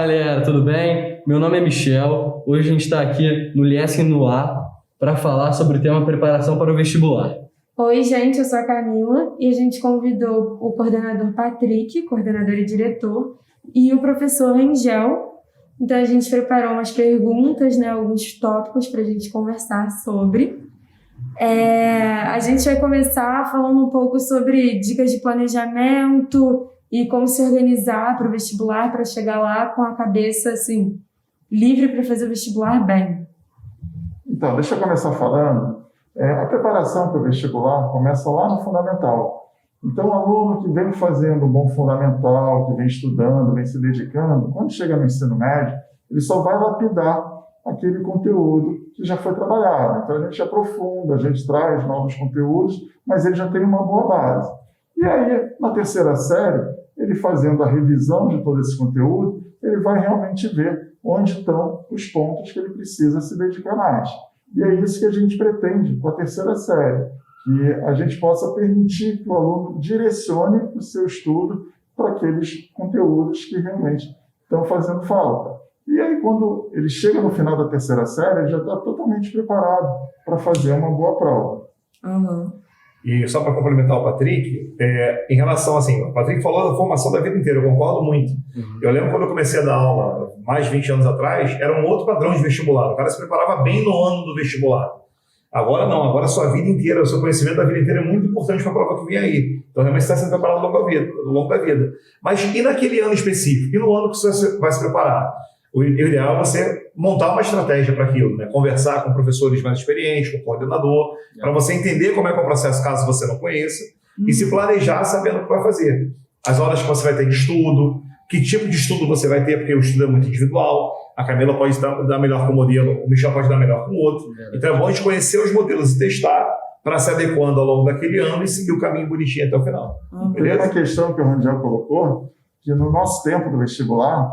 galera, tudo bem? Meu nome é Michel. Hoje a gente está aqui no Liesc no Ar para falar sobre o tema preparação para o vestibular. Oi, gente, eu sou a Camila e a gente convidou o coordenador Patrick, coordenador e diretor, e o professor Rangel. Então a gente preparou umas perguntas, alguns tópicos para a gente conversar sobre. A gente vai começar falando um pouco sobre dicas de planejamento e como se organizar para o vestibular, para chegar lá com a cabeça assim, livre para fazer o vestibular bem. Então, deixa eu começar falando. A preparação para o vestibular começa lá no fundamental. Então, o aluno que vem fazendo um bom fundamental, que vem estudando, vem se dedicando, quando chega no ensino médio, ele só vai lapidar aquele conteúdo que já foi trabalhado. Então, a gente aprofunda, a gente traz novos conteúdos, mas ele já tem uma boa base. E aí, na terceira série, ele fazendo a revisão de todo esse conteúdo, ele vai realmente ver onde estão os pontos que ele precisa se dedicar mais. E é isso que a gente pretende com a terceira série, que a gente possa permitir que o aluno direcione o seu estudo para aqueles conteúdos que realmente estão fazendo falta. E aí, quando ele chega no final da terceira série, ele já está totalmente preparado para fazer uma boa prova. Uhum. E só para complementar o Patrick, em relação assim, o Patrick falou da formação da vida inteira, eu concordo muito. Uhum. Eu lembro quando eu comecei a dar aula, mais de 20 anos atrás, era um outro padrão de vestibular. O cara se preparava bem no ano do vestibular. Agora não, agora a sua vida inteira, o seu conhecimento da vida inteira é muito importante para a prova que vem aí. Então realmente você está sendo preparado ao longo da vida. Mas e naquele ano específico? E no ano que você vai se preparar? O ideal é você montar uma estratégia para aquilo, né? Conversar com professores mais experientes, com o coordenador, para você entender como é que é o processo, caso você não conheça, e se planejar sabendo o que vai fazer. As horas que você vai ter de estudo, que tipo de estudo você vai ter, porque o estudo é muito individual, a Camila pode dar melhor com o modelo, o Michel pode dar melhor com o outro. Então é bom a gente conhecer os modelos e testar para se adequando ao longo daquele ano e seguir o caminho bonitinho até o final. Beleza? Uma questão que o Rangel colocou, que no nosso tempo do vestibular,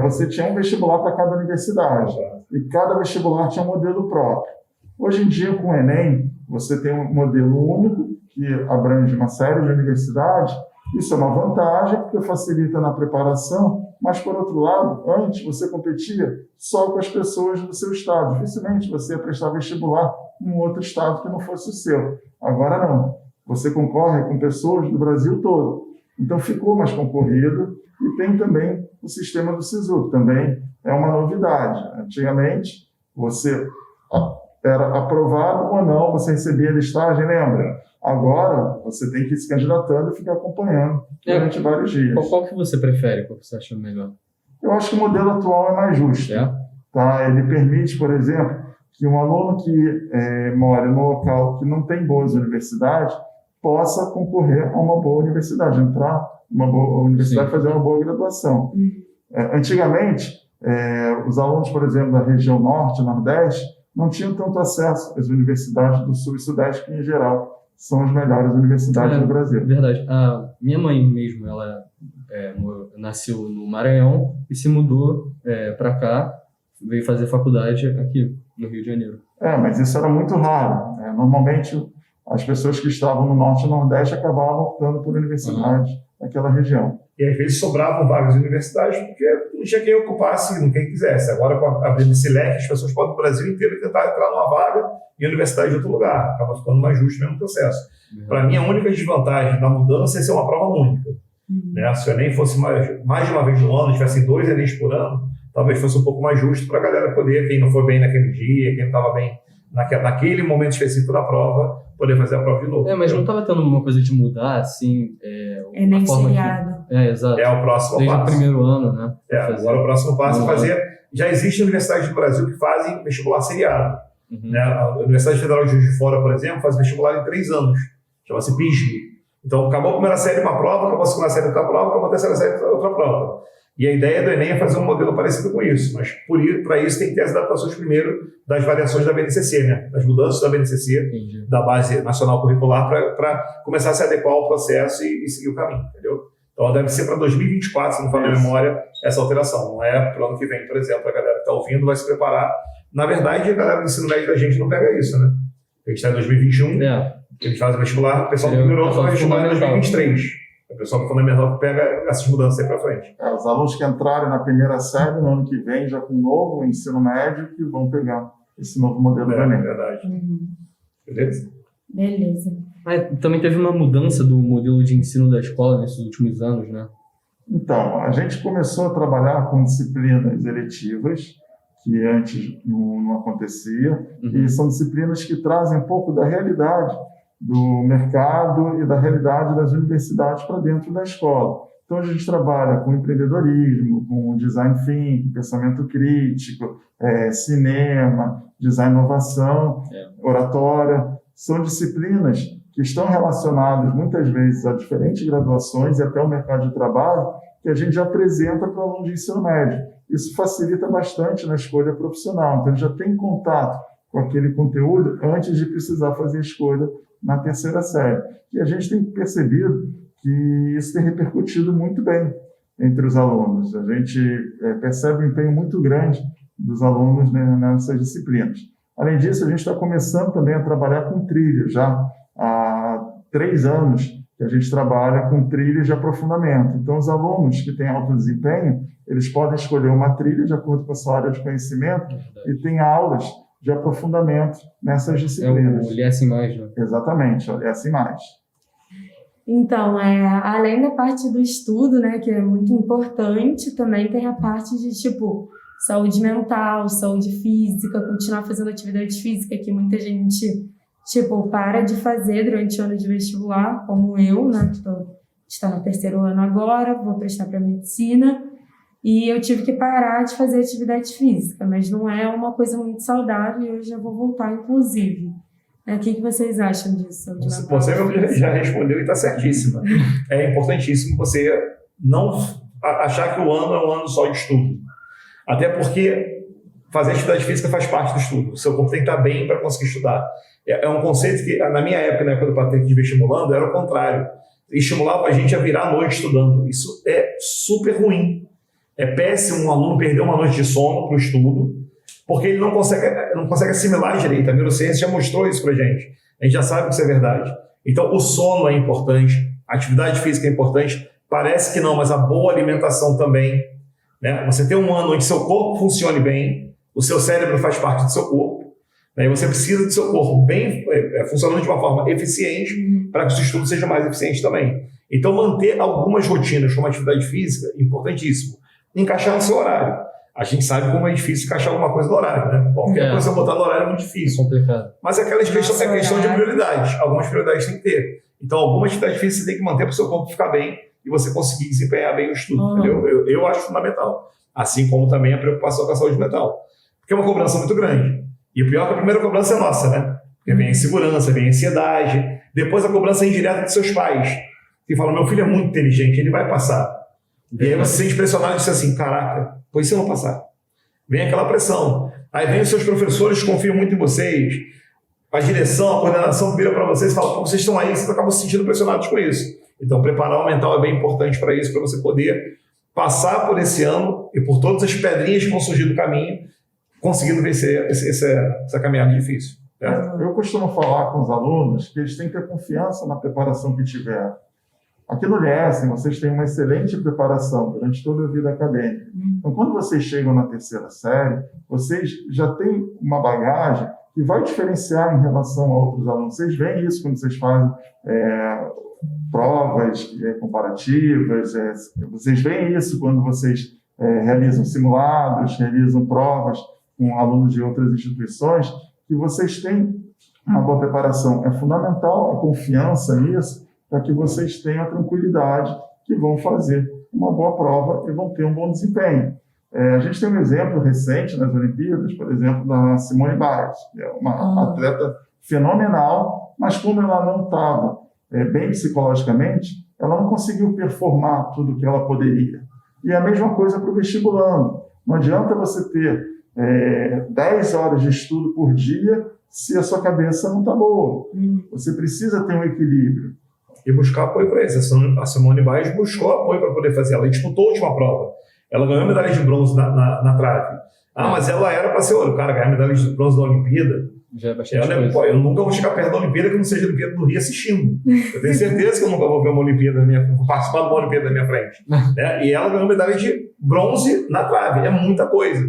você tinha um vestibular para cada universidade, e cada vestibular tinha um modelo próprio. Hoje em dia, com o Enem, você tem um modelo único, que abrange uma série de universidades. Isso é uma vantagem, porque facilita na preparação, mas, por outro lado, antes você competia só com as pessoas do seu estado. Dificilmente você ia prestar vestibular em um outro estado que não fosse o seu. Agora não. Você concorre com pessoas do Brasil todo. Então, ficou mais concorrido. E tem também o sistema do SISU, que também é uma novidade. Antigamente, você era aprovado ou não, você recebia a listagem, lembra? Agora, você tem que ir se candidatando e ficar acompanhando durante vários dias. Qual que você prefere? Qual que você acha melhor? Eu acho que o modelo atual é mais justo. Tá? Ele permite, por exemplo, que um aluno que mora num local que não tem boas universidades possa concorrer a uma boa universidade, entrar numa boa universidade e fazer uma boa graduação. Antigamente, os alunos, por exemplo, da região norte, nordeste, não tinham tanto acesso às universidades do sul e sudeste, que em geral são as melhores universidades do Brasil. Verdade. A minha mãe mesmo, ela nasceu no Maranhão e se mudou para cá, veio fazer faculdade aqui no Rio de Janeiro. Mas isso era muito raro. Normalmente, as pessoas que estavam no norte e nordeste acabavam optando por universidades daquela região. E às vezes sobravam vagas de universidades porque não tinha quem ocupasse, não quem quisesse. Agora, com abrindo esse leque, as pessoas podem do Brasil inteiro tentar entrar numa vaga em universidade de outro lugar. Acaba ficando mais justo o mesmo processo. Para mim, a única desvantagem da mudança é ser uma prova única. Né? Se o Enem fosse mais de uma vez no ano, tivessem 2 Enems por ano, talvez fosse um pouco mais justo para a galera poder, quem não foi bem naquele dia, quem não estava bem naquele momento específico da prova, poder fazer a prova de novo. Mas não estava tendo uma coisa de mudar, assim, Enem seriado. Exato. É o próximo Desde passo. o primeiro ano, né? Agora o próximo passo é fazer... Já existem universidades do Brasil que fazem vestibular seriado. Né? A Universidade Federal de Juiz de Fora, por exemplo, faz vestibular em 3 anos. Chama-se PISG. Então, acabou a primeira série uma prova, acabou a segunda série outra prova, acabou a terceira série outra prova. E a ideia do Enem é fazer um modelo parecido com isso, mas para isso tem que ter as adaptações primeiro das variações da BNCC, né? Das mudanças da BNCC, da Base Nacional Curricular, para começar a se adequar ao processo e seguir o caminho, entendeu? Então deve ser para 2024, se não for a memória, essa alteração. Não é para o ano que vem, por exemplo, a galera que está ouvindo vai se preparar. Na verdade, a galera do ensino médio da gente não pega isso, né? A gente está em 2021, eles fazem vestibular, o pessoal do primeiro ano vai vestibular em 2023. pessoal do fundamental que pega essas mudanças aí para frente. Os alunos que entrarem na primeira série, no ano que vem, já com o novo ensino médio, que vão pegar esse novo modelo do Enem. É verdade. Beleza? Beleza. Também teve uma mudança do modelo de ensino da escola nesses últimos anos, né? Então, a gente começou a trabalhar com disciplinas eletivas, que antes não acontecia, e são disciplinas que trazem um pouco da realidade do mercado e da realidade das universidades para dentro da escola. Então, a gente trabalha com empreendedorismo, com design thinking, pensamento crítico, cinema, design inovação, oratória. São disciplinas que estão relacionadas, muitas vezes, a diferentes graduações e até o mercado de trabalho, que a gente já apresenta para o aluno de ensino médio. Isso facilita bastante na escolha profissional. Então, ele já tem contato com aquele conteúdo antes de precisar fazer a escolha na terceira série. E a gente tem percebido que isso tem repercutido muito bem entre os alunos. A gente percebe um empenho muito grande dos alunos, né, nessas disciplinas. Além disso, a gente está começando também a trabalhar com trilhas. Já há 3 anos que a gente trabalha com trilhas de aprofundamento. Então, os alunos que têm alto desempenho, eles podem escolher uma trilha de acordo com a sua área de conhecimento e tem aulas de aprofundamento nessas disciplinas. O LS+, né? Exatamente, o LS+. Então, além da parte do estudo, né, que é muito importante, também tem a parte de, saúde mental, saúde física, continuar fazendo atividade física, que muita gente, para de fazer durante o ano de vestibular, como eu, né, que está no 3º ano agora, vou prestar para medicina, e eu tive que parar de fazer atividade física, mas não é uma coisa muito saudável e eu já vou voltar, inclusive. O que vocês acham disso? Você já respondeu e está certíssima. É importantíssimo você não achar que o ano é um ano só de estudo. Até porque fazer atividade física faz parte do estudo. O seu corpo tem que estar bem para conseguir estudar. É um conceito que, na minha época, na época do Patrick de Vestibulando, era o contrário. Estimulava a gente a virar a noite estudando. Isso é super ruim. É péssimo um aluno perder uma noite de sono para o estudo, porque ele não consegue assimilar direito. A neurociência já mostrou isso para a gente. A gente já sabe que isso é verdade. Então, o sono é importante, a atividade física é importante. Parece que não, mas a boa alimentação também. Né? Você tem um ano onde seu corpo funcione bem, o seu cérebro faz parte do seu corpo, né? E você precisa do seu corpo bem funcionando de uma forma eficiente para que o seu estudo seja mais eficiente também. Então, manter algumas rotinas como atividade física é importantíssimo. Encaixar no seu horário. A gente sabe como é difícil encaixar alguma coisa no horário, né? Qualquer coisa botar no horário é muito difícil. Complicado. Mas é questão de prioridade. Algumas prioridades tem que ter. Então, alguma atividade física você tem que manter para o seu corpo ficar bem e você conseguir desempenhar bem o estudo. Entendeu? Eu acho fundamental. Assim como também a preocupação com a saúde mental. Porque é uma cobrança muito grande. E o pior é que a primeira cobrança é nossa, né? Porque vem a insegurança, vem a ansiedade. Depois a cobrança é indireta dos seus pais. Que falam, meu filho é muito inteligente, ele vai passar. E aí você se sente pressionado e diz assim, caraca, pois se eu não passar? Vem aquela pressão. Aí vem os seus professores que confiam muito em vocês, a direção, a coordenação vira para vocês e fala, pô, vocês estão aí, vocês acabam se sentindo pressionados com isso. Então, preparar o mental é bem importante para isso, para você poder passar por esse ano e por todas as pedrinhas que vão surgir do caminho, conseguindo vencer essa caminhada difícil. Eu costumo falar com os alunos que eles têm que ter confiança na preparação que tiveram. Aqui no LS, vocês têm uma excelente preparação durante toda a vida acadêmica. Então, quando vocês chegam na terceira série, vocês já têm uma bagagem que vai diferenciar em relação a outros alunos. Vocês veem isso quando vocês fazem provas comparativas, vocês veem isso quando vocês realizam simulados, realizam provas com alunos de outras instituições, que vocês têm uma boa preparação. É fundamental a confiança nisso, para que vocês tenham a tranquilidade que vão fazer uma boa prova e vão ter um bom desempenho. A gente tem um exemplo recente nas Olimpíadas, por exemplo, da Simone Biles, que é uma atleta fenomenal, mas como ela não estava bem psicologicamente, ela não conseguiu performar tudo o que ela poderia. E a mesma coisa para o vestibulando. Não adianta você ter 10 horas de estudo por dia se a sua cabeça não está boa. Você precisa ter um equilíbrio. E buscar apoio para isso. A Simone Biles buscou apoio para poder fazer. Ela disputou a última prova. Ela ganhou medalha de bronze na trave. Mas ela era para ser ouro. O cara ganhar medalha de bronze na Olimpíada. Já é bastante coisa. Eu nunca vou chegar perto da Olimpíada que não seja a Olimpíada do Rio assistindo. Eu tenho certeza que eu nunca vou ver uma Olimpíada vou participar de uma Olimpíada da minha frente. Né? E ela ganhou medalha de bronze na trave. É muita coisa.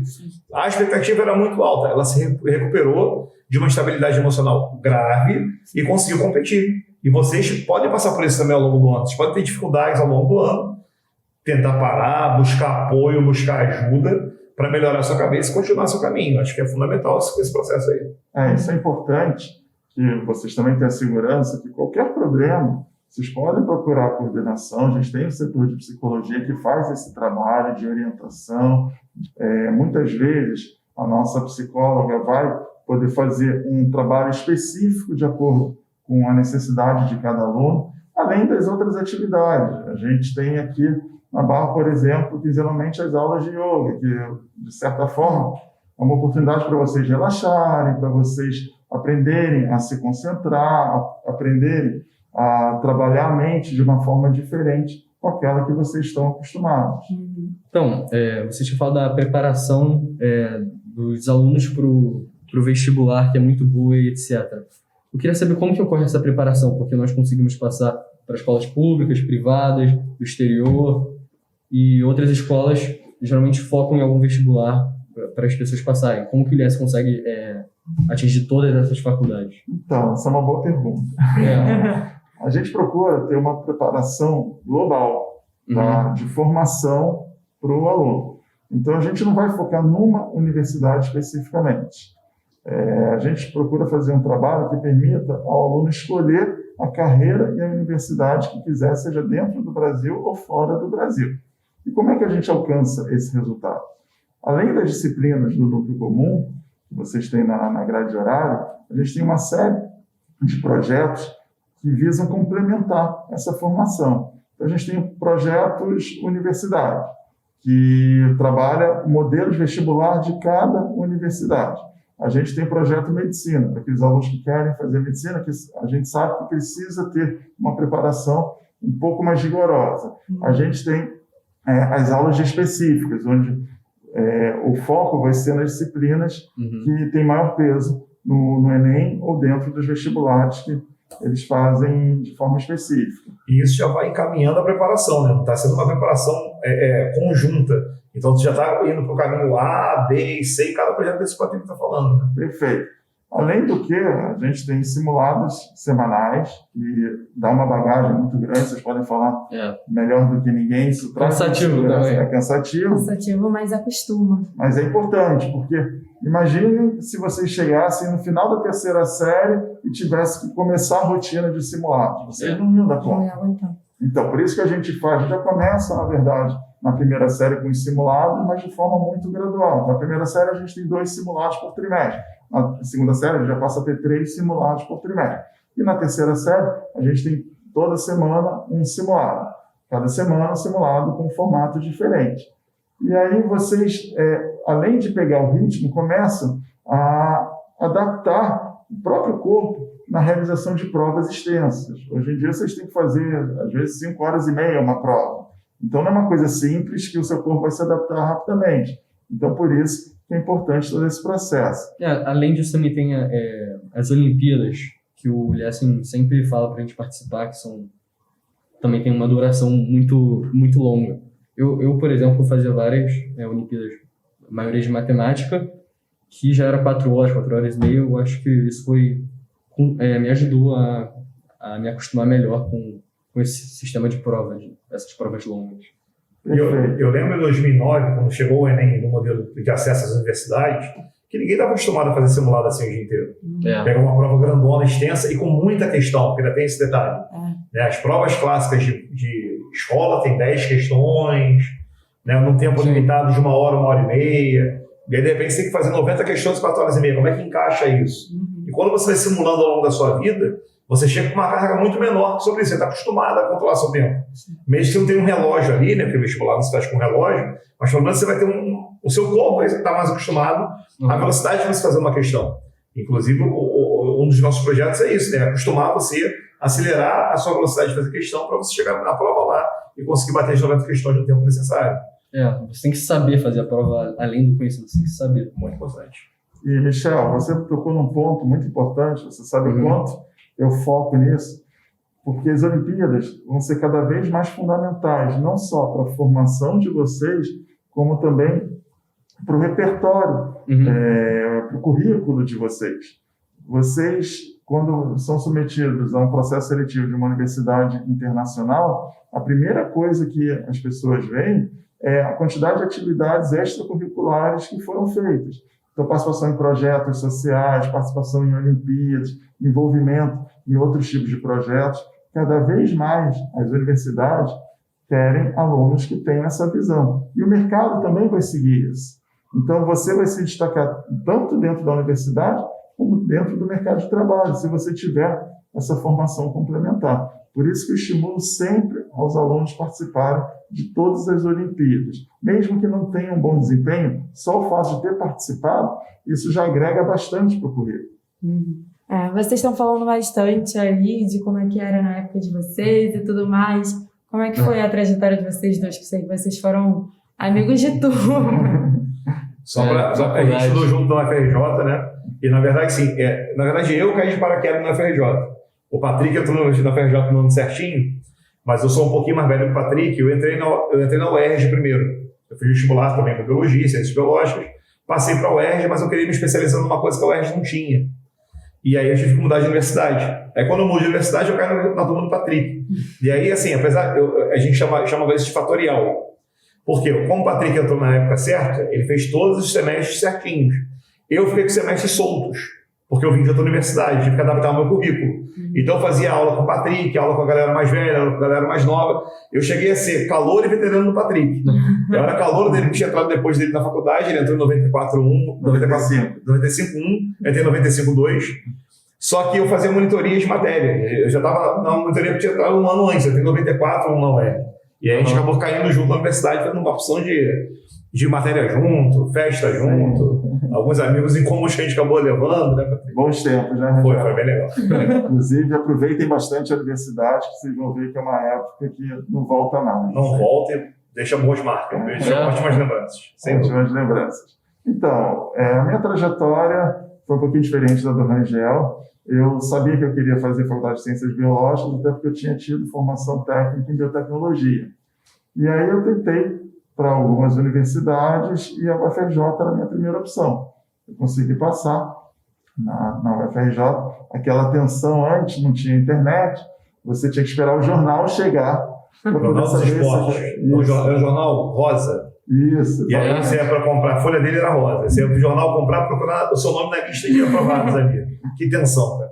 A expectativa era muito alta. Ela se recuperou de uma instabilidade emocional grave e conseguiu competir. E vocês podem passar por isso também ao longo do ano. Vocês podem ter dificuldades ao longo do ano, tentar parar, buscar apoio, buscar ajuda para melhorar a sua cabeça e continuar seu caminho. Acho que é fundamental esse processo aí. Isso é importante, que vocês também tenham a segurança que qualquer problema, vocês podem procurar a coordenação. A gente tem o setor de psicologia que faz esse trabalho de orientação. Muitas vezes, a nossa psicóloga vai poder fazer um trabalho específico de acordo com a necessidade de cada aluno, além das outras atividades. A gente tem aqui na Barra, por exemplo, quinzenalmente as aulas de yoga, que, de certa forma, é uma oportunidade para vocês relaxarem, para vocês aprenderem a se concentrar, aprenderem a trabalhar a mente de uma forma diferente com aquela que vocês estão acostumados. Então, você tinha falado da preparação dos alunos para o vestibular, que é muito boa e etc. Eu queria saber como que ocorre essa preparação, porque nós conseguimos passar para escolas públicas, privadas, do exterior, e outras escolas geralmente focam em algum vestibular para as pessoas passarem. Como que o ILS consegue atingir todas essas faculdades? Então, essa é uma boa pergunta. A gente procura ter uma preparação global, tá? De formação para o aluno. Então, a gente não vai focar numa universidade especificamente. A gente procura fazer um trabalho que permita ao aluno escolher a carreira e a universidade que quiser, seja dentro do Brasil ou fora do Brasil. E como é que a gente alcança esse resultado? Além das disciplinas do núcleo comum, que vocês têm na grade horária, a gente tem uma série de projetos que visam complementar essa formação. Então, a gente tem projetos universitários, que trabalha modelos vestibular de cada universidade. A gente tem projeto medicina, para aqueles alunos que querem fazer medicina, que a gente sabe que precisa ter uma preparação um pouco mais rigorosa. A gente tem as aulas específicas, onde o foco vai ser nas disciplinas que têm maior peso no Enem ou dentro dos vestibulares que eles fazem de forma específica. E isso já vai encaminhando a preparação, né? Está sendo uma preparação conjunta. Então, você já está indo para o caminho A, B e C, e cada projeto desse que está falando. Né? Perfeito. Além do que, a gente tem simulados semanais, que dá uma bagagem muito grande, vocês podem falar melhor do que ninguém. Isso cansativo também. É cansativo. Cansativo, mas acostuma. Mas é importante, porque imagine se vocês chegassem no final da terceira série e tivessem que começar a rotina de simulados. Vocês não iam dar conta. Então, por isso que a gente já começa, na verdade, na primeira série com os simulados, mas de forma muito gradual. Na primeira série a gente tem 2 simulados por trimestre. Na segunda série a gente já passa a ter 3 simulados por trimestre. E na terceira série a gente tem toda semana um simulado. Cada semana um simulado com um formato diferente. E aí vocês, além de pegar o ritmo, começam a adaptar o próprio corpo na realização de provas extensas. Hoje em dia vocês têm que fazer, às vezes, 5 horas e meia uma prova. Então, não é uma coisa simples que o seu corpo vai se adaptar rapidamente. Então, por isso que é importante todo esse processo. Além disso, também tem as Olimpíadas, que o Lessing sempre fala para a gente participar, que também tem uma duração muito, muito longa. Eu, por exemplo, fazia várias Olimpíadas, a maioria de matemática, que já era 4 horas, 4 horas e meia. Eu acho que isso me ajudou a me acostumar melhor com esse sistema de provas, essas provas longas. Eu lembro em 2009, quando chegou o Enem no modelo de acesso às universidades, que ninguém estava acostumado a fazer simulado assim o dia inteiro. Pegar uma prova grandona, extensa e com muita questão, porque ainda tem esse detalhe. As provas clássicas de escola tem 10 questões, num tempo limitado de 1 hora, 1 hora e meia. E aí, de repente, você tem que fazer 90 questões em 4 horas e meia. Como é que encaixa isso? E quando você vai simulando ao longo da sua vida, você chega com uma carga muito menor sobre isso. Você está acostumado a controlar seu tempo. Mesmo que você não tenha um relógio ali, porque o vestibular não se faz com um relógio, mas pelo menos você vai ter o seu corpo vai estar mais acostumado à velocidade de você fazer uma questão. Inclusive, um dos nossos projetos é isso, acostumar você a acelerar a sua velocidade de fazer questão para você chegar na prova lá e conseguir bater as 90 questões no tempo necessário. Você tem que saber fazer a prova além do conhecimento, você tem que saber. Muito importante. E, Michel, você tocou num ponto muito importante, você sabe o quanto eu foco nisso, porque as Olimpíadas vão ser cada vez mais fundamentais, não só para a formação de vocês, como também para o repertório, para o currículo de vocês. Vocês, quando são submetidos a um processo seletivo de uma universidade internacional, a primeira coisa que as pessoas veem é a quantidade de atividades extracurriculares que foram feitas. Então, participação em projetos sociais, participação em Olimpíadas, envolvimento em outros tipos de projetos. Cada vez mais as universidades querem alunos que tenham essa visão. E o mercado também vai seguir isso. Então, você vai se destacar tanto dentro da universidade como dentro do mercado de trabalho, se você tiver essa formação complementar. Por isso que eu estimulo sempre aos alunos participarem de todas as Olimpíadas. Mesmo que não tenham um bom desempenho, só o fato de ter participado, isso já agrega bastante para o currículo. Vocês estão falando bastante aí de como é que era na época de vocês e tudo mais. Como é que foi a trajetória de vocês dois? Que eu sei que vocês foram amigos de turma. A gente estudou junto na UFRJ, né? E na verdade, sim, eu caí de paraquedas na UFRJ. O Patrick entrou na UFRJ no ano certinho, mas eu sou um pouquinho mais velho que o Patrick. Eu entrei na UERJ primeiro. Eu fiz vestibular também para biologia, ciências biológicas. Passei para a UERJ, mas eu queria me especializar numa coisa que a UERJ não tinha. E aí eu tive que mudar de universidade. Aí quando eu mudo de universidade, eu caio na turma do Patrick. E aí, assim, a gente chamava isso de fatorial. Porque como o Patrick entrou na época certa, ele fez todos os semestres certinhos. Eu fiquei com semestres soltos, porque eu vim de outra universidade, tive que adaptar o meu currículo. Então eu fazia aula com o Patrick, aula com a galera mais velha, aula com a galera mais nova. Eu cheguei a ser calouro e veterano do Patrick. Eu era calouro dele, que tinha entrado depois dele na faculdade, ele entrou em 95.1, eu entrei em 95.2. Só que eu fazia monitoria de matéria. Eu já estava na monitoria que tinha entrado um ano antes, eu entrei em 94.1 na UERJ. E aí a gente acabou caindo junto na universidade, fazendo uma opção de matéria junto, festa junto, alguns amigos em comum que a gente acabou levando, né, Patrick? Bons tempos, né? Foi bem legal. Inclusive, aproveitem bastante a universidade, que vocês vão ver que é uma época que não volta mais. Não volta e deixa boas marcas, deixa ótimas lembranças. Ótimas lembranças. Então, a minha trajetória foi um pouquinho diferente da do Rangel. Eu sabia que eu queria fazer faculdade de Ciências Biológicas, até porque eu tinha tido formação técnica em biotecnologia. E aí eu tentei para algumas universidades e a UFRJ era a minha primeira opção. Eu consegui passar na UFRJ. Aquela tensão antes, não tinha internet, você tinha que esperar o jornal chegar para poder saber. O jornal rosa. Isso. E aí você ia para comprar, a folha dele era rosa. Você ia para o jornal comprar, procurar o seu nome na lista de aprovados ali. Que tensão, cara.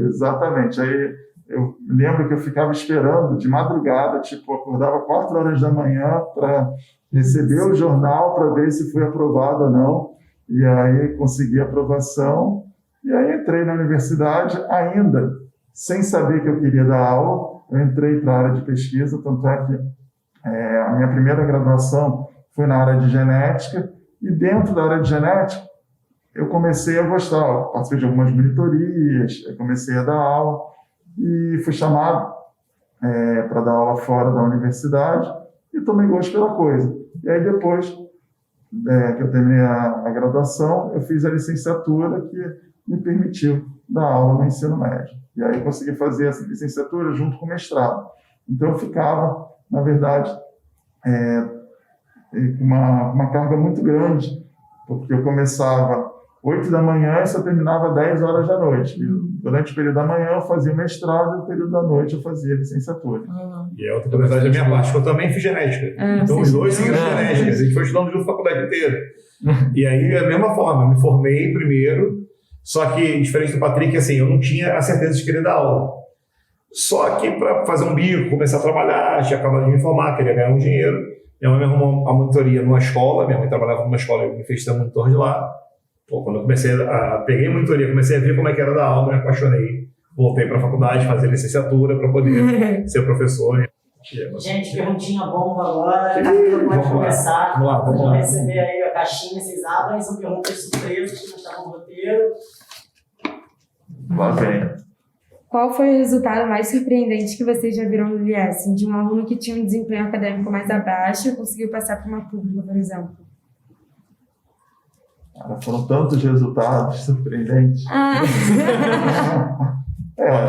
Exatamente. Aí eu lembro que eu ficava esperando de madrugada, tipo, acordava 4 horas da manhã para receber o jornal para ver se foi aprovado ou não. E aí consegui a aprovação. E aí entrei na universidade ainda sem saber que eu queria dar aula. Eu entrei para a área de pesquisa, tanto é que a minha primeira graduação foi na área de genética. E dentro da área de genética, eu comecei a gostar. Eu participei de algumas monitorias, eu comecei a dar aula e fui chamado para dar aula fora da universidade e tomei gosto pela coisa. E aí depois que eu terminei a graduação, eu fiz a licenciatura que me permitiu dar aula no ensino médio. E aí eu consegui fazer essa licenciatura junto com o mestrado. Então eu ficava, na verdade, com uma carga muito grande, porque eu começava 8 da manhã e só terminava 10 horas da noite. E durante o período da manhã eu fazia mestrado e no período da noite eu fazia licenciatura. E é outra curiosidade da minha parte, que eu também fiz genética. Então os dois seguiram genética, a gente foi estudando junto a faculdade inteira. E aí, da mesma forma, eu me formei primeiro, só que, diferente do Patrick, assim, eu não tinha a certeza de querer dar aula. Só que para fazer um bico, começar a trabalhar, tinha acabado de me formar, queria ganhar um dinheiro. Minha mãe me arrumou a monitoria numa escola, minha mãe trabalhava numa escola e me fez ser monitor de lá. Quando eu peguei a monitoria, comecei a ver como é que era dar aula, me apaixonei. Voltei para a faculdade, fazer licenciatura para poder ser professor. Gente, perguntinha bomba agora, pode começar. Vamos lá. Receber aí a caixinha, vocês abrem, são perguntas surpresas que não estão no roteiro. Lá vem. Qual foi o resultado mais surpreendente que vocês já viram no IES? De um aluno que tinha um desempenho acadêmico mais abaixo e conseguiu passar para uma pública, por exemplo? Cara, foram tantos resultados surpreendentes. A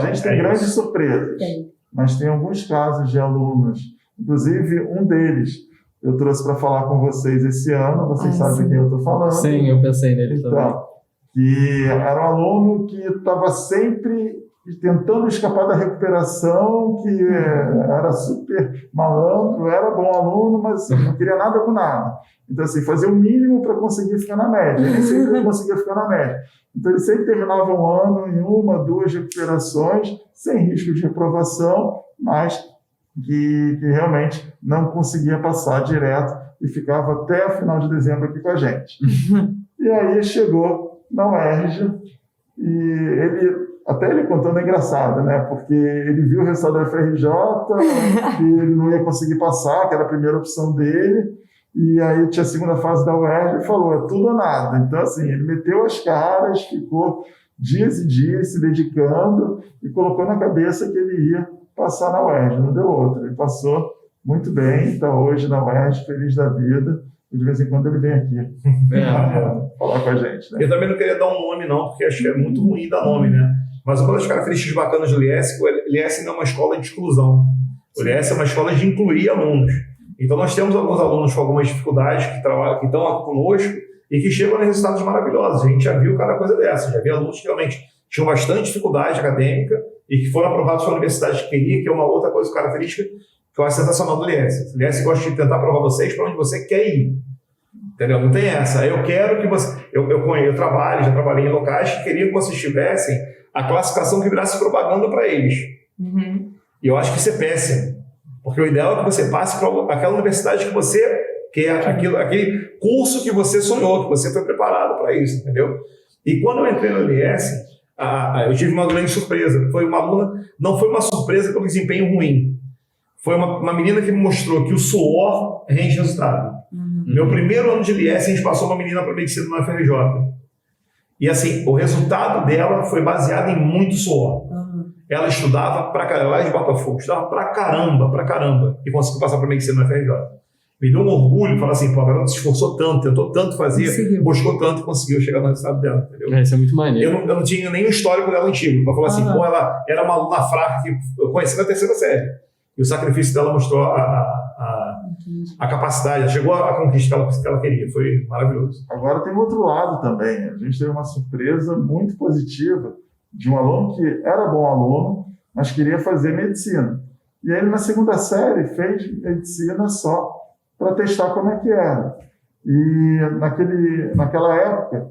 gente tem grandes surpresas, mas tem alguns casos de alunos, inclusive um deles eu trouxe para falar com vocês esse ano, vocês sabem de quem eu estou falando. Sim, eu pensei nele também. Então, que era um aluno que estava sempre tentando escapar da recuperação, que era super malandro, era bom aluno, mas não queria nada com nada. Então, assim, fazia o mínimo para conseguir ficar na média. Ele sempre conseguia ficar na média. Então, ele sempre terminava um ano em 1, 2 recuperações, sem risco de reprovação, mas que realmente não conseguia passar direto e ficava até o final de dezembro aqui com a gente. E aí chegou na UERJ e ele contando é engraçado, né? Porque ele viu o resultado da FRJ, que ele não ia conseguir passar, que era a primeira opção dele, e aí tinha a segunda fase da UERJ e falou, é tudo ou nada. Então, assim, ele meteu as caras, ficou dias e dias se dedicando e colocou na cabeça que ele ia passar na UERJ, não deu outra. Ele passou muito bem, está hoje na UERJ, feliz da vida, e de vez em quando ele vem aqui falar com a gente. Né? Eu também não queria dar um nome, não, porque acho que é muito ruim dar nome, né? Mas uma das características bacanas do LIES, o LIES não é uma escola de exclusão. O LIES é uma escola de incluir alunos. Então, nós temos alguns alunos com algumas dificuldades que estão aqui conosco e que chegam a resultados maravilhosos. A gente já viu cada coisa dessa. Já viu alunos que realmente tinham bastante dificuldade acadêmica e que foram aprovados pela universidade que queria, que é uma outra coisa característica que eu acho sensacional do LIES. O LIES gosta de tentar aprovar vocês para onde você quer ir. Entendeu? Não tem essa. Eu quero que você... Eu já trabalhei em locais que queriam que vocês tivessem a classificação que virasse propaganda para eles. E eu acho que isso é péssimo. Porque o ideal é que você passe para aquela universidade que você quer, aquele curso que você sonhou, que você foi preparado para isso, entendeu? E quando eu entrei no LIES, eu tive uma grande surpresa. Foi uma aluna, não foi uma surpresa pelo desempenho ruim. Foi uma menina que me mostrou que o suor rende resultado. Meu primeiro ano de LIES, a gente passou uma menina para medicina na FRJ. E assim, o resultado dela foi baseado em muito suor. Ela estudava pra caramba, lá de Botafogo, estudava pra caramba, e conseguiu passar para medicina na FRJ. Me deu um orgulho, falar assim, pô, a garota se esforçou tanto, tentou tanto fazer, buscou tanto e conseguiu chegar no resultado dela, entendeu? Isso é muito maneiro. Eu não tinha nenhum histórico dela antigo, para falar assim, pô, ela era uma aluna fraca que eu conheci na 3ª série. E o sacrifício dela mostrou a capacidade, chegou a conquista que ela queria, foi maravilhoso. Agora tem outro lado também, a gente teve uma surpresa muito positiva de um aluno que era bom aluno, mas queria fazer medicina. E aí, na 2ª série, fez medicina só para testar como é que era. E naquela época,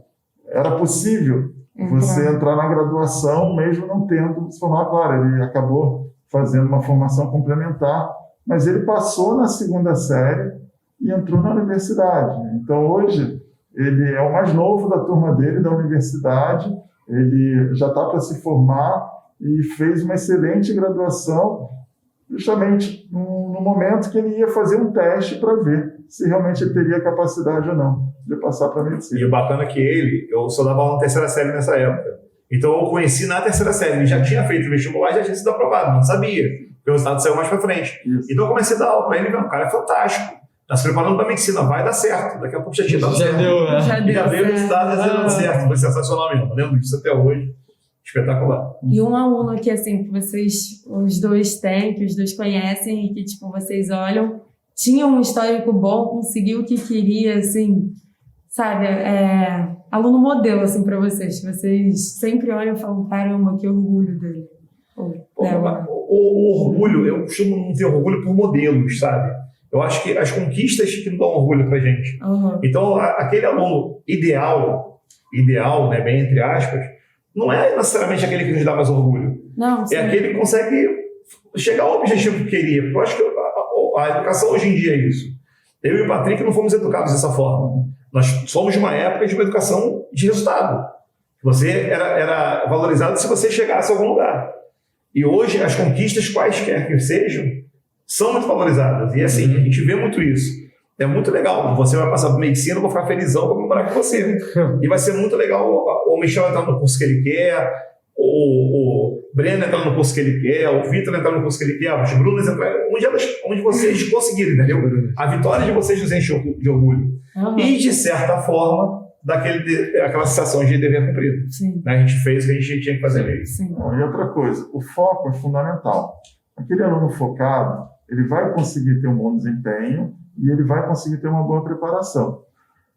era possível você entrar na graduação mesmo não tendo se formado. Claro, ele acabou fazendo uma formação complementar, mas ele passou na 2ª série e entrou na universidade. Então, hoje, ele é o mais novo da turma dele, da universidade, ele já está para se formar e fez uma excelente graduação, justamente no momento que ele ia fazer um teste para ver se realmente ele teria capacidade ou não de passar para a medicina. E o bacana é que eu só dava aula na 3ª série nessa época. Então eu conheci na 3ª série, ele já tinha feito vestibular e já tinha sido aprovado, não sabia, porque o resultado saiu mais para frente. Isso. Então eu comecei a dar aula para ele, o cara é fantástico, está se preparando para a medicina, vai dar certo, daqui a pouco já tinha dado certo. Já deu o resultado, já deu certo, foi sensacional mesmo, eu lembro disso até hoje. Espetacular. E um aluno que, assim, que vocês, os dois têm, que os dois conhecem e que, tipo, vocês olham, tinha um histórico bom, conseguiu o que queria, assim, sabe? Aluno modelo, assim, pra vocês. Vocês sempre olham e falam, caramba, que orgulho dele. O orgulho, eu costumo não ter orgulho por modelos, sabe? Eu acho que as conquistas que não dão orgulho pra gente. Então, aquele aluno ideal, né, bem entre aspas, não é necessariamente aquele que nos dá mais orgulho. Não, sim. É aquele que consegue chegar ao objetivo que queria. Porque eu acho que a educação hoje em dia é isso. Eu e o Patrick não fomos educados dessa forma. Nós somos de uma época de uma educação de resultado. Você era valorizado se você chegasse a algum lugar. E hoje, as conquistas, quaisquer que sejam, são muito valorizadas. E assim, a gente vê muito isso. É muito legal. Você vai passar por medicina, eu vou ficar felizão para comemorar com você. E vai ser muito legal o Michel entrar no curso que ele quer, o Breno entrar no curso que ele quer, o Vitor entrar no curso que ele quer, os Brunos entrar onde vocês conseguirem, entendeu? A vitória de vocês nos enche de orgulho. E, de certa forma, daquela sensação de dever cumprido. Sim. Né? A gente fez o que a gente tinha que fazer mesmo. Sim. Bom, e outra coisa, o foco é fundamental. Aquele aluno focado, ele vai conseguir ter um bom desempenho e ele vai conseguir ter uma boa preparação.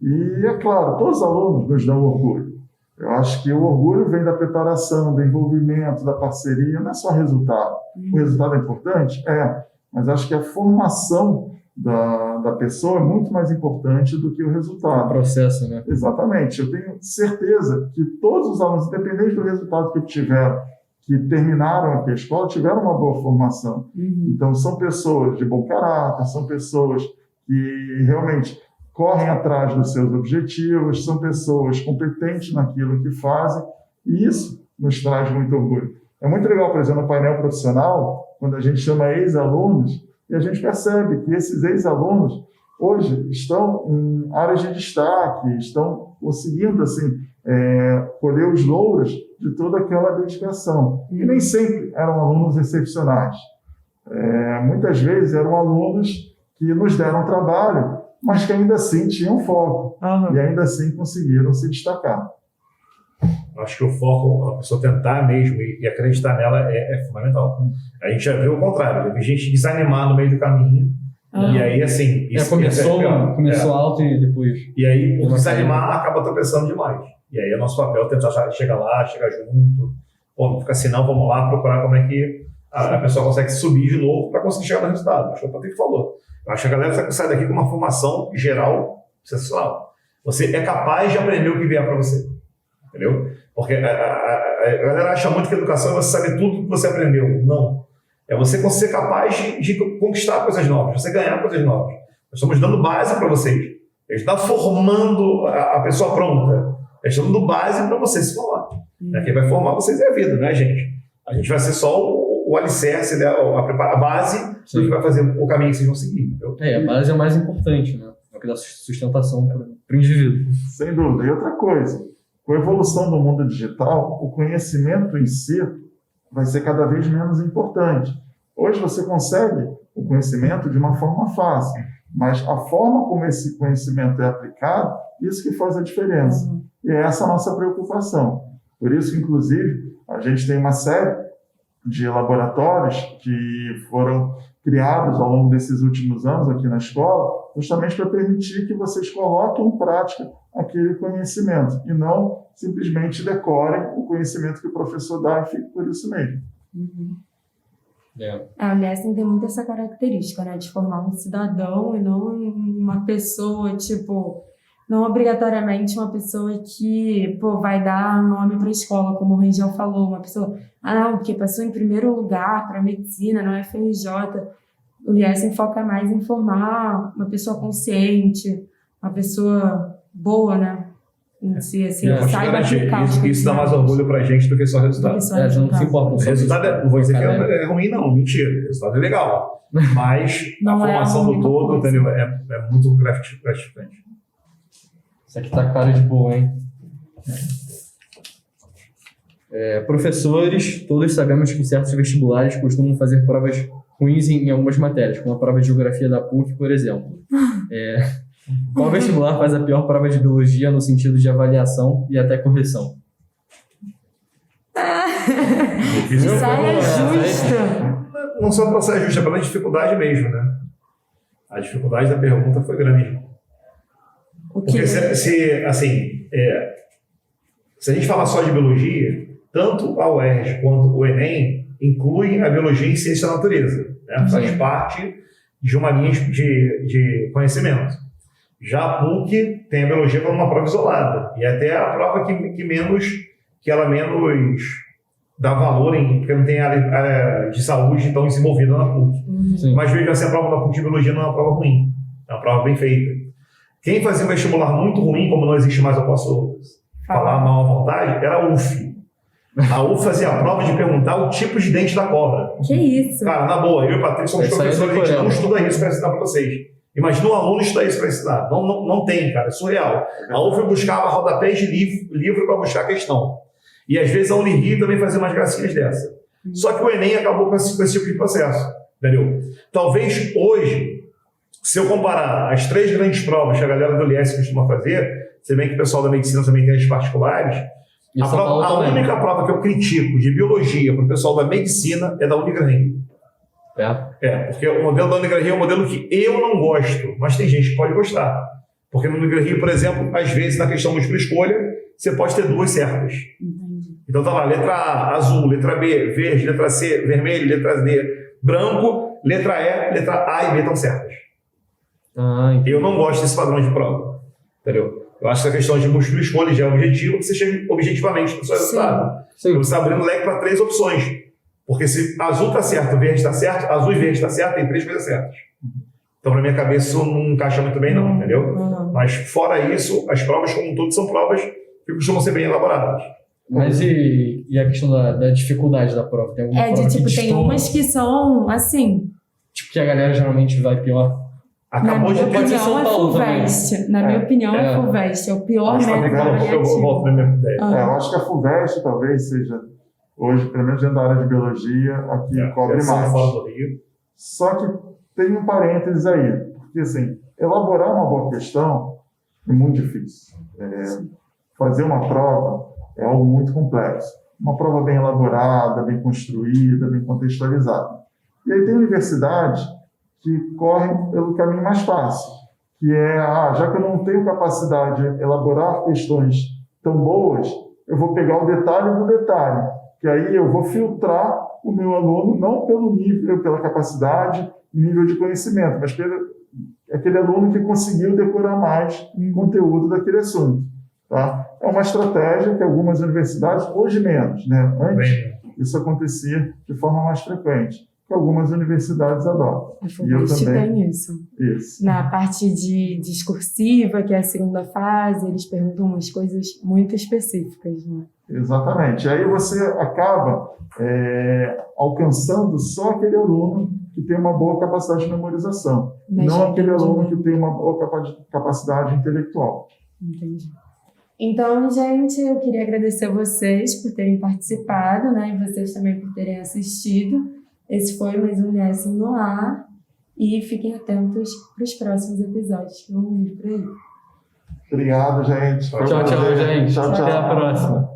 E, é claro, todos os alunos nos dão orgulho. Eu acho que o orgulho vem da preparação, do envolvimento, da parceria, não é só resultado. O resultado é importante? É, mas acho que a formação da pessoa é muito mais importante do que o resultado. O processo, né? Exatamente. Eu tenho certeza que todos os alunos, independente do resultado que tiveram, que terminaram aqui a escola, tiveram uma boa formação. Então, são pessoas de bom caráter, são pessoas que realmente correm atrás dos seus objetivos, são pessoas competentes naquilo que fazem, e isso nos traz muito orgulho. É muito legal, por exemplo, no painel profissional, quando a gente chama ex-alunos, e a gente percebe que esses ex-alunos hoje estão em áreas de destaque, estão conseguindo assim, colher os louros de toda aquela dedicação. E nem sempre eram alunos excepcionais. Muitas vezes eram alunos que nos deram trabalho, mas que ainda assim tinham foco e ainda assim conseguiram se destacar. Acho que o foco, a pessoa tentar mesmo e acreditar nela é fundamental. A gente já viu o contrário, já vi gente desanimar no meio do caminho. E aí, assim... Começou alto e depois... E aí, por desanimar, acaba tropeçando demais. E aí, é nosso papel tentar chegar lá, chegar junto. Pô, não fica assim, não, vamos lá procurar como é que a pessoa consegue subir de novo para conseguir chegar no resultado. Acho que o Patrick falou. Eu acho que a galera sai daqui com uma formação geral sensacional. Você é capaz de aprender o que vier para você. Entendeu? Porque a galera acha muito que a educação é você saber tudo que você aprendeu. Não. É você ser capaz de conquistar coisas novas, você ganhar coisas novas. Nós estamos dando base para vocês. A gente está formando a pessoa pronta. A gente está dando base para vocês se formar. Quem vai formar vocês é a vida, né, gente? A gente vai ser só o alicerce, né? A base do que vai fazer o caminho que vocês vão seguir. Entendeu? A base é o mais importante, né? É o que dá sustentação para o indivíduo. Sem dúvida. E outra coisa, com a evolução do mundo digital, o conhecimento em si vai ser cada vez menos importante. Hoje você consegue o conhecimento de uma forma fácil, mas a forma como esse conhecimento é aplicado, isso que faz a diferença. E é essa a nossa preocupação. Por isso, inclusive, a gente tem uma série de laboratórios que foram criados ao longo desses últimos anos aqui na escola, justamente para permitir que vocês coloquem em prática aquele conhecimento e não simplesmente decorem o conhecimento que o professor dá e fique por isso mesmo. A Unesp tem muito essa característica, né, de formar um cidadão e não uma pessoa, tipo, não obrigatoriamente uma pessoa que, vai dar nome para a escola, como o Rangel falou, uma pessoa, não, porque passou em primeiro lugar para medicina, não é FRJ. O Liesen foca mais em formar uma pessoa consciente, uma pessoa boa, né? Em si, assim, saiba aplicar isso dá mais orgulho pra gente do que só resultado. Não se importa. O resultado não vou dizer que é ruim, não. Mentira. O resultado é legal. Mas a formação do todo, entendeu? É muito gratificante. Isso aqui tá cara de boa, hein? Professores, todos sabemos que certos vestibulares costumam fazer provas ruins em algumas matérias, como a prova de geografia da PUC, por exemplo. Qual vestibular faz a pior prova de biologia no sentido de avaliação e até correção? Saia justa. Não só para sair justa, é pela dificuldade mesmo, né? A dificuldade da pergunta foi grande. Porque se a gente falar só de biologia, tanto a UERJ quanto o Enem incluem a biologia em ciência da natureza. Né? Faz parte de uma linha de conhecimento. Já a PUC tem a biologia como uma prova isolada. E até a prova que ela menos dá valor, porque não tem área de saúde tão desenvolvida na PUC. Sim. Mas veja assim, a prova da PUC de biologia não é uma prova ruim. É uma prova bem feita. Quem fazia um vestibular muito ruim, como não existe mais, eu posso falar mal à vontade, era a UF. A UF fazia a prova de perguntar o tipo de dente da cobra. Que isso? Cara, na boa, eu e o Patrick somos professores, a gente não estuda isso para ensinar para vocês. Imagina um aluno estudar isso para ensinar. Não tem, cara, é surreal. A UF buscava rodapés de livro para buscar a questão. E às vezes a Unirio também fazia umas gracinhas dessa. Só que o Enem acabou com esse tipo de processo. Entendeu? Talvez hoje, se eu comparar as 3 grandes provas que a galera do LS costuma fazer, se bem que o pessoal da medicina também tem as particulares. E São Paulo A também. única prova que eu critico de biologia para o pessoal da medicina é da Unigran. Porque o modelo da Unigran é um modelo que eu não gosto, mas tem gente que pode gostar. Porque no Unigran, por exemplo, às vezes na questão múltipla escolha, você pode ter 2 certas. Então tá lá, letra A, azul, letra B, verde, letra C, vermelho, letra D, branco, letra E, letra A e B estão certas. Eu não gosto desse padrão de prova, entendeu? Eu acho que a questão de múltipla escolha já é objetivo, que você chega objetivamente no seu resultado. Você está abrindo leque para 3 opções. Porque se azul está certo, verde está certo, azul e verde está certo, tem 3 coisas certas. Então, na minha cabeça, isso não encaixa muito bem, não, entendeu? Mas, fora isso, as provas, como um todo, são provas que costumam ser bem elaboradas. Mas e a questão da dificuldade da prova? Tem alguma prova que tem destoa? umas que são, assim... Tipo, que a galera geralmente vai pior. Acabou de pode ser São Paulo também. Na minha opinião, é FUVEST. É o pior método avaliativo. Eu volto na minha ideia. Eu acho que a FUVEST talvez seja, hoje, pelo menos dentro da área de biologia, aqui cobre mais. Só que tem um parênteses aí. Porque, assim, elaborar uma boa questão é muito difícil. Fazer uma prova é algo muito complexo. Uma prova bem elaborada, bem construída, bem contextualizada. E aí tem universidades que correm pelo caminho mais fácil, que é, já que eu não tenho capacidade de elaborar questões tão boas, eu vou pegar o detalhe do detalhe, que aí eu vou filtrar o meu aluno, não pelo nível, pela capacidade e nível de conhecimento, mas pelo aquele aluno que conseguiu decorar mais conteúdo daquele assunto. Tá? É uma estratégia que algumas universidades, hoje menos, né? Antes isso acontecia de forma mais frequente, que algumas universidades adotam. A FUVEST tem isso. Na parte de discursiva, que é a segunda fase, eles perguntam umas coisas muito específicas. Né? Exatamente. Aí você acaba alcançando só aquele aluno que tem uma boa capacidade de memorização, não aquele aluno que tem uma boa capacidade intelectual. Entendi. Então, gente, eu queria agradecer a vocês por terem participado, né, e vocês também por terem assistido. Esse foi mais um Lies no Ar. E fiquem atentos para os próximos episódios que vão vir por aí. Obrigado, gente. Tchau, gente. Tchau, tchau. Até a próxima.